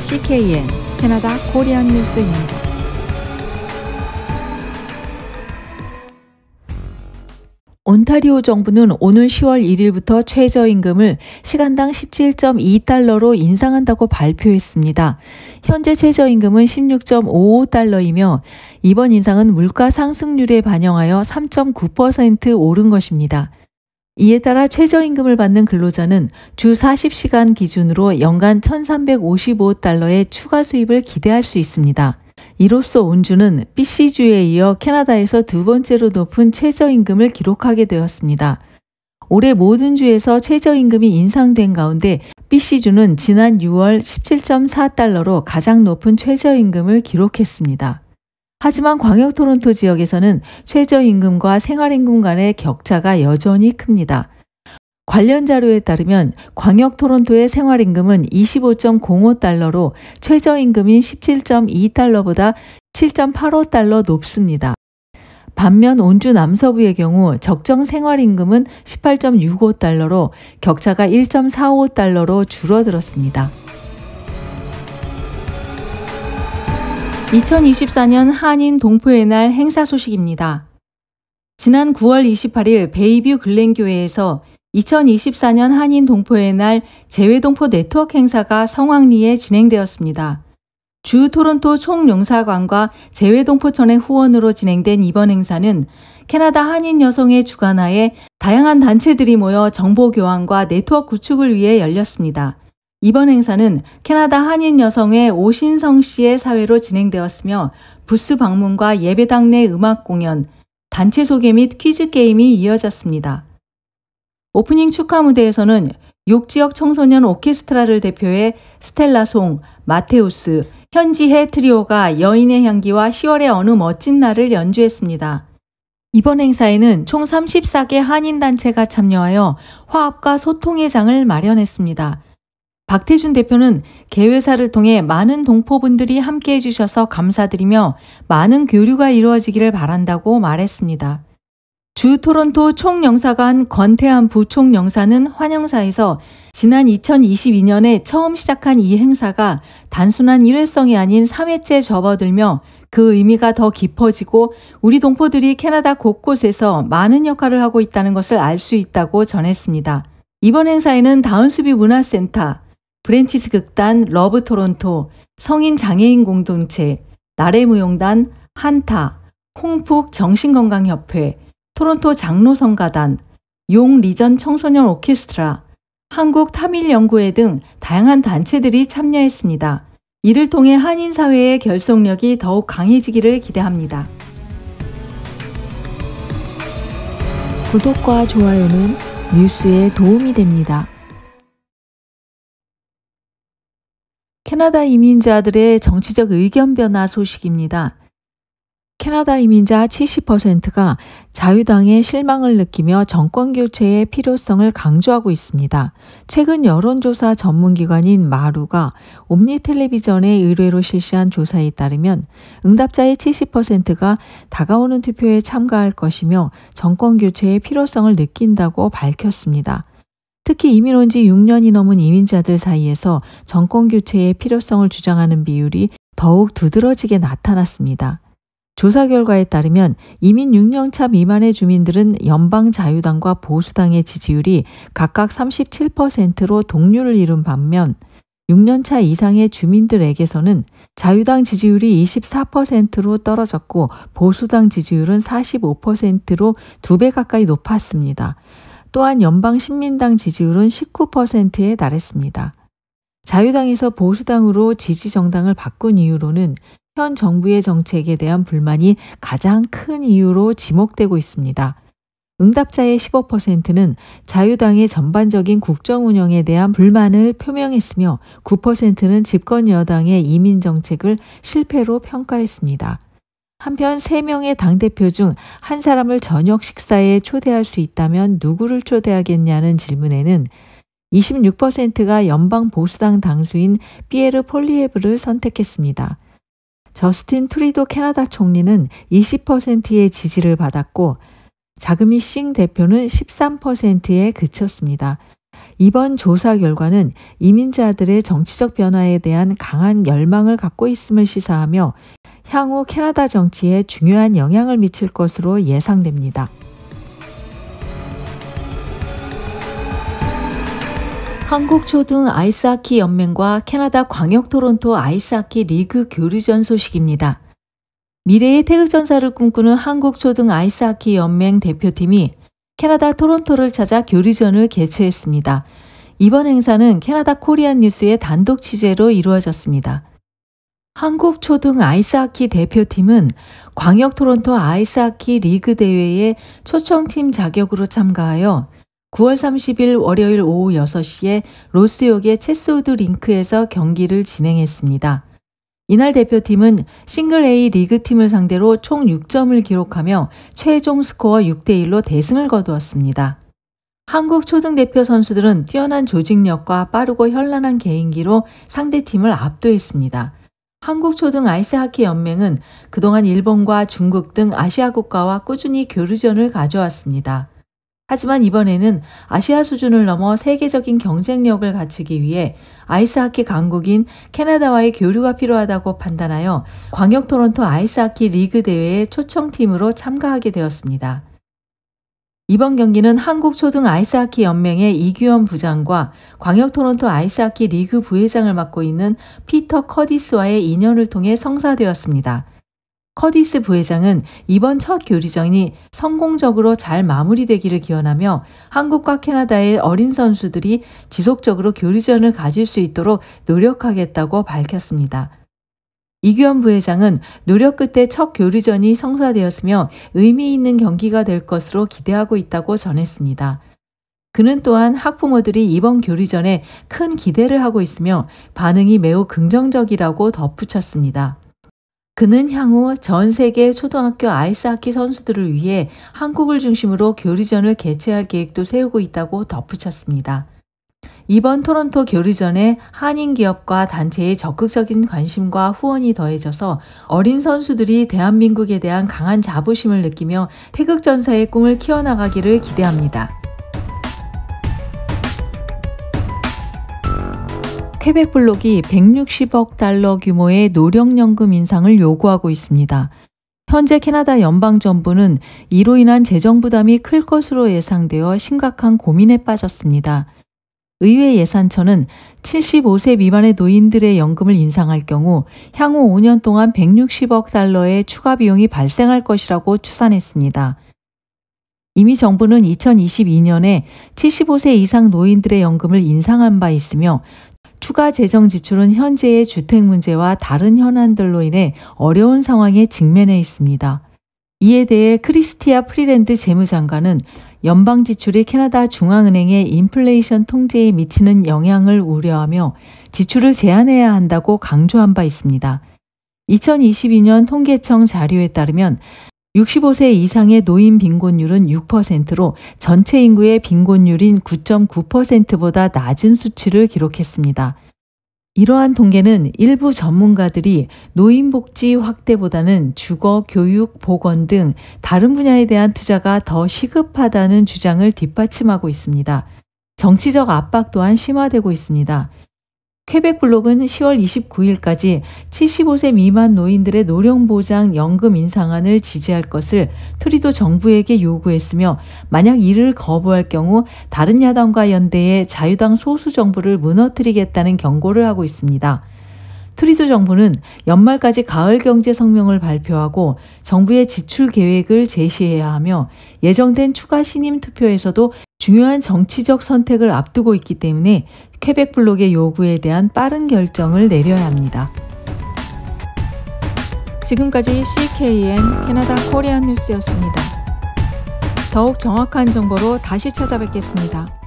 CKN 캐나다 코리안 뉴스입니다. 온타리오 정부는 오늘 10월 1일부터 최저임금을 시간당 17.2달러로 인상한다고 발표했습니다. 현재 최저임금은 16.55달러이며 이번 인상은 물가 상승률에 반영하여 3.9% 오른 것입니다. 이에 따라 최저임금을 받는 근로자는 주 40시간 기준으로 연간 1,355달러의 추가 수입을 기대할 수 있습니다. 이로써 온주는 BC주에 이어 캐나다에서 두 번째로 높은 최저임금을 기록하게 되었습니다. 올해 모든 주에서 최저임금이 인상된 가운데 BC주는 지난 6월 17.4달러로 가장 높은 최저임금을 기록했습니다. 하지만 광역 토론토 지역에서는 최저임금과 생활임금 간의 격차가 여전히 큽니다. 관련 자료에 따르면 광역 토론토의 생활임금은 25.05달러로 최저임금인 17.2달러보다 7.85달러 높습니다. 반면 온주 남서부의 경우 적정 생활임금은 18.65달러로 격차가 1.45달러로 줄어들었습니다. 2024년 한인 동포의 날 행사 소식입니다. 지난 9월 28일 베이뷰 글렌교회에서 2024년 한인 동포의 날 재외동포 네트워크 행사가 성황리에 진행되었습니다. 주 토론토 총용사관과 재외동포촌의 후원으로 진행된 이번 행사는 캐나다 한인 여성의 주관하에 다양한 단체들이 모여 정보 교환과 네트워크 구축을 위해 열렸습니다. 이번 행사는 캐나다 한인 여성의 오신성 씨의 사회로 진행되었으며 부스 방문과 예배당 내 음악 공연, 단체 소개 및 퀴즈 게임이 이어졌습니다. 오프닝 축하 무대에서는 6지역 청소년 오케스트라를 대표해 스텔라송, 마테우스, 현지해 트리오가 여인의 향기와 10월의 어느 멋진 날을 연주했습니다. 이번 행사에는 총 34개 한인단체가 참여하여 화합과 소통의 장을 마련했습니다. 박태준 대표는 개회사를 통해 많은 동포분들이 함께해 주셔서 감사드리며 많은 교류가 이루어지기를 바란다고 말했습니다. 주 토론토 총영사관 권태한 부총영사는 환영사에서 지난 2022년에 처음 시작한 이 행사가 단순한 일회성이 아닌 3회째 접어들며 그 의미가 더 깊어지고 우리 동포들이 캐나다 곳곳에서 많은 역할을 하고 있다는 것을 알 수 있다고 전했습니다. 이번 행사에는 다운스비 문화센터, 브랜치스 극단, 러브 토론토, 성인 장애인 공동체, 나래무용단, 한타, 홍북 정신건강협회, 토론토 장로성가단, 용 리전 청소년 오케스트라, 한국 타밀연구회 등 다양한 단체들이 참여했습니다. 이를 통해 한인 사회의 결속력이 더욱 강해지기를 기대합니다. 구독과 좋아요는 뉴스에 도움이 됩니다. 캐나다 이민자들의 정치적 의견 변화 소식입니다. 캐나다 이민자 70%가 자유당에 실망을 느끼며 정권 교체의 필요성을 강조하고 있습니다. 최근 여론조사 전문기관인 마루가 옴니 텔레비전의 의뢰로 실시한 조사에 따르면 응답자의 70%가 다가오는 투표에 참가할 것이며 정권 교체의 필요성을 느낀다고 밝혔습니다. 특히 이민 온 지 6년이 넘은 이민자들 사이에서 정권 교체의 필요성을 주장하는 비율이 더욱 두드러지게 나타났습니다. 조사 결과에 따르면 이민 6년차 미만의 주민들은 연방 자유당과 보수당의 지지율이 각각 37%로 동률을 이룬 반면 6년차 이상의 주민들에게서는 자유당 지지율이 24%로 떨어졌고 보수당 지지율은 45%로 2배 가까이 높았습니다. 또한 연방 신민당 지지율은 19%에 달했습니다. 자유당에서 보수당으로 지지 정당을 바꾼 이유로는 현 정부의 정책에 대한 불만이 가장 큰 이유로 지목되고 있습니다. 응답자의 15%는 자유당의 전반적인 국정 운영에 대한 불만을 표명했으며 9%는 집권 여당의 이민 정책을 실패로 평가했습니다. 한편 3명의 당대표 중 한 사람을 저녁 식사에 초대할 수 있다면 누구를 초대하겠냐는 질문에는 26%가 연방 보수당 당수인 피에르 폴리에브를 선택했습니다. 저스틴 트리도 캐나다 총리는 20%의 지지를 받았고 자그미 싱 대표는 13%에 그쳤습니다. 이번 조사 결과는 이민자들의 정치적 변화에 대한 강한 열망을 갖고 있음을 시사하며 향후 캐나다 정치에 중요한 영향을 미칠 것으로 예상됩니다. 한국초등 아이스하키 연맹과 캐나다 광역 토론토 아이스하키 리그 교류전 소식입니다. 미래의 태극전사를 꿈꾸는 한국초등 아이스하키 연맹 대표팀이 캐나다 토론토를 찾아 교류전을 개최했습니다. 이번 행사는 캐나다 코리안 뉴스의 단독 취재로 이루어졌습니다. 한국초등 아이스하키 대표팀은 광역 토론토 아이스하키 리그 대회에 초청팀 자격으로 참가하여 9월 30일 월요일 오후 6시에 로스역의 체스우드 링크에서 경기를 진행했습니다. 이날 대표팀은 싱글 A 리그팀을 상대로 총 6점을 기록하며 최종 스코어 6대1로 대승을 거두었습니다. 한국 초등대표 선수들은 뛰어난 조직력과 빠르고 현란한 개인기로 상대팀을 압도했습니다. 한국초등 아이스하키 연맹은 그동안 일본과 중국 등 아시아 국가와 꾸준히 교류전을 가져왔습니다. 하지만 이번에는 아시아 수준을 넘어 세계적인 경쟁력을 갖추기 위해 아이스하키 강국인 캐나다와의 교류가 필요하다고 판단하여 광역 토론토 아이스하키 리그 대회에 초청팀으로 참가하게 되었습니다. 이번 경기는 한국초등 아이스하키 연맹의 이규현 부장과 광역 토론토 아이스하키 리그 부회장을 맡고 있는 피터 커디스와의 인연을 통해 성사되었습니다. 커디스 부회장은 이번 첫 교류전이 성공적으로 잘 마무리되기를 기원하며 한국과 캐나다의 어린 선수들이 지속적으로 교류전을 가질 수 있도록 노력하겠다고 밝혔습니다. 이규현 부회장은 노력 끝에 첫 교류전이 성사되었으며 의미 있는 경기가 될 것으로 기대하고 있다고 전했습니다. 그는 또한 학부모들이 이번 교류전에 큰 기대를 하고 있으며 반응이 매우 긍정적이라고 덧붙였습니다. 그는 향후 전 세계 초등학교 아이스하키 선수들을 위해 한국을 중심으로 교류전을 개최할 계획도 세우고 있다고 덧붙였습니다. 이번 토론토 교류전에 한인 기업과 단체의 적극적인 관심과 후원이 더해져서 어린 선수들이 대한민국에 대한 강한 자부심을 느끼며 태극전사의 꿈을 키워나가기를 기대합니다. 퀘벡 블록이 160억 달러 규모의 노령연금 인상을 요구하고 있습니다. 현재 캐나다 연방정부는 이로 인한 재정 부담이 클 것으로 예상되어 심각한 고민에 빠졌습니다. 의회 예산처는 75세 미만의 노인들의 연금을 인상할 경우 향후 5년 동안 160억 달러의 추가 비용이 발생할 것이라고 추산했습니다. 이미 정부는 2022년에 75세 이상 노인들의 연금을 인상한 바 있으며 추가 재정 지출은 현재의 주택 문제와 다른 현안들로 인해 어려운 상황에 직면해 있습니다. 이에 대해 크리스티아 프리랜드 재무장관은 연방 지출이 캐나다 중앙은행의 인플레이션 통제에 미치는 영향을 우려하며 지출을 제한해야 한다고 강조한 바 있습니다. 2022년 통계청 자료에 따르면 65세 이상의 노인 빈곤율은 6%로 전체 인구의 빈곤율인 9.9%보다 낮은 수치를 기록했습니다. 이러한 통계는 일부 전문가들이 노인복지 확대보다는 주거, 교육, 보건 등 다른 분야에 대한 투자가 더 시급하다는 주장을 뒷받침하고 있습니다. 정치적 압박 또한 심화되고 있습니다. 퀘벡 블록은 10월 29일까지 75세 미만 노인들의 노령보장 연금 인상안을 지지할 것을 트루도 정부에게 요구했으며 만약 이를 거부할 경우 다른 야당과 연대해 자유당 소수 정부를 무너뜨리겠다는 경고를 하고 있습니다. 트루도 정부는 연말까지 가을 경제 성명을 발표하고 정부의 지출 계획을 제시해야 하며 예정된 추가 신임 투표에서도 중요한 정치적 선택을 앞두고 있기 때문에 퀘벡 블록의 요구에 대한 빠른 결정을 내려야 합니다. 지금까지 CKN 캐나다 코리안 뉴스였습니다. 더욱 정확한 정보로 다시 찾아뵙겠습니다.